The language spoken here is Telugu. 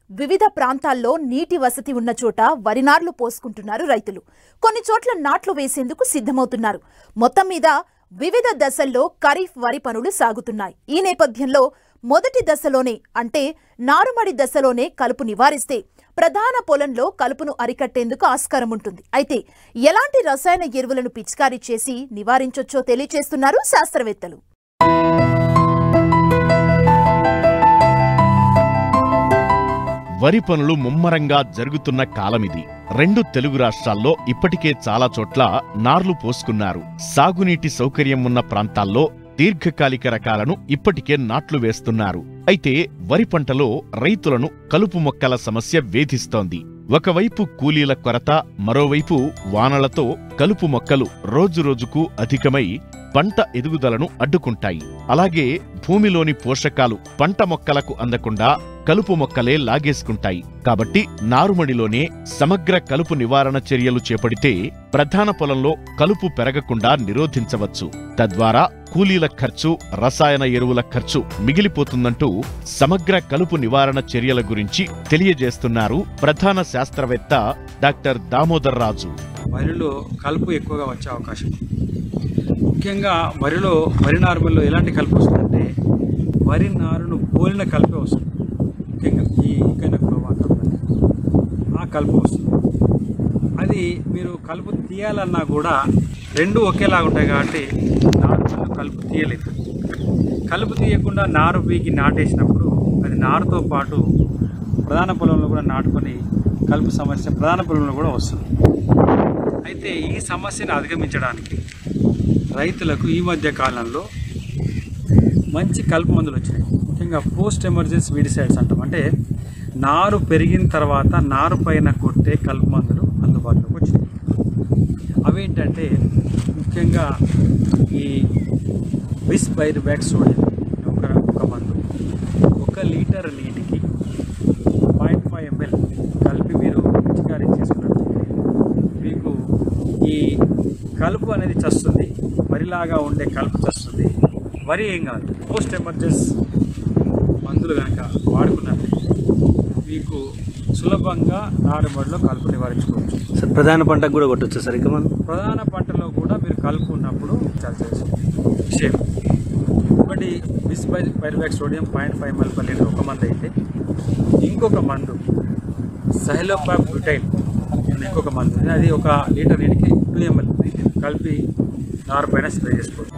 వివిధ ప్రాంతాల్లో నీటి వసతి ఉన్న చోట వరి నార్లు పోసుకుంటున్నారు రైతులు. కొన్ని చోట్ల నాట్లు వేసేందుకు సిద్ధమవుతున్నారు. మొత్తం మీద వివిధ దశల్లో ఖరీఫ్ వరి పనులు సాగుతున్నాయి. ఈ నేపథ్యంలో మొదటి దశలోనే అంటే నారుమడి దశలోనే కలుపు నివారిస్తే ప్రధాన పొలంలో కలుపును అరికట్టేందుకు ఆస్కారం ఉంటుంది. అయితే ఎలాంటి రసాయన ఎరువులను పిచికారీ చేసి నివారించొచ్చో తెలియజేస్తున్నారు శాస్త్రవేత్తలు. వరి పనులు ముమ్మరంగా జరుగుతున్న కాలమిది. 2 తెలుగు రాష్ట్రాల్లో ఇప్పటికే చాలా చోట్ల నార్లు పోసుకున్నారు. సాగునీటి సౌకర్యం ఉన్న ప్రాంతాల్లో దీర్ఘకాలిక రకాలను ఇప్పటికే నాట్లు వేస్తున్నారు. అయితే వరి పంటలో రైతులను కలుపు మొక్కల సమస్య వేధిస్తోంది. ఒకవైపు కూలీల కొరత, మరోవైపు వానలతో కలుపు మొక్కలు రోజురోజుకు అధికమై పంట ఎదుగుదలను అడ్డుకుంటాయి. అలాగే భూమిలోని పోషకాలు పంట మొక్కలకు అందకుండా కలుపు మొక్కలే లాగేసుకుంటాయి. కాబట్టి నారుమడిలోనే సమగ్ర కలుపు నివారణ చర్యలు చేపడితే ప్రధాన పొలంలో కలుపు పెరగకుండా నిరోధించవచ్చు. తద్వారా కూలీల ఖర్చు, రసాయన ఎరువుల ఖర్చు మిగిలిపోతుందంటూ సమగ్ర కలుపు నివారణ చర్యల గురించి తెలియజేస్తున్నారు ప్రధాన శాస్త్రవేత్త డాక్టర్ దామోదర్ రాజు. వరిలో కలుపు ఎక్కువగా వచ్చే అవకాశం, ముఖ్యంగా వరి నారుమల్లో ఎలాంటి కలుపు వస్తుందంటే వరి నారును పోలిన కలుపే వస్తుంది. ముఖ్యంగా ఈ ఇంకైనా ఆ కలుపు వస్తుంది. అది మీరు కలుపు తీయాలన్నా కూడా 2 ఒకేలాగా ఉంటాయి కాబట్టి నారుమల్లో కలుపు తీయలేదు. కలుపు తీయకుండా నారు పీకి నాటేసినప్పుడు అది నారుతో పాటు ప్రధాన పొలంలో కూడా నాటుకొని కలుపు సమస్య ప్రధాన పొలంలో కూడా వస్తుంది. అయితే ఈ సమస్యను అధిగమించడానికి రైతులకు ఈ మధ్య కాలంలో మంచి కలుపు మందులు వచ్చినాయి. ముఖ్యంగా పోస్ట్ ఎమర్జెన్సీ వీడిసైడ్స్ అంటాం. అంటే నారు పెరిగిన తర్వాత నారు పైన కొట్టే కలుపు మందులు అందుబాటులోకి వచ్చినాయి. అవేంటంటే ముఖ్యంగా ఈ బిస్పైరిబాక్ సోడియం ఒక మందు 1 లీటర్ నీటికి 0.5 ml కలిపి మీరు పిచికారీ చేసుకున్నట్లయితే మీకు ఈ కలుపు అనేది చస్తుంది. వరిలాగా ఉండే కలుపు చస్తుంది. వరి ఏం కాదు. పోస్ట్ ఎమర్జెన్సీ మందులు కనుక వాడుకున్నట్లయితే మీకు సులభంగా నారుమడిలో కలుపు నివారించుకోవచ్చు. సార్, ప్రధాన పంటకు కూడా కొట్టవచ్చు సార్? ఇక మనం ప్రధాన పంటలో కూడా మీరు కలుపు ఉన్నప్పుడు చాలా విషయం. ఒకటి bispyribac sodium 0.5 ml per litre ఒక మందు అయితే, ఇంకొక మందు సైలోపాప్ బ్యూటైల్ ఇంకొక మందు, అది 1 లీటర్ నీటికి 2 ml కలిపి నారు పైన స్ప్రే చేసుకోవచ్చు.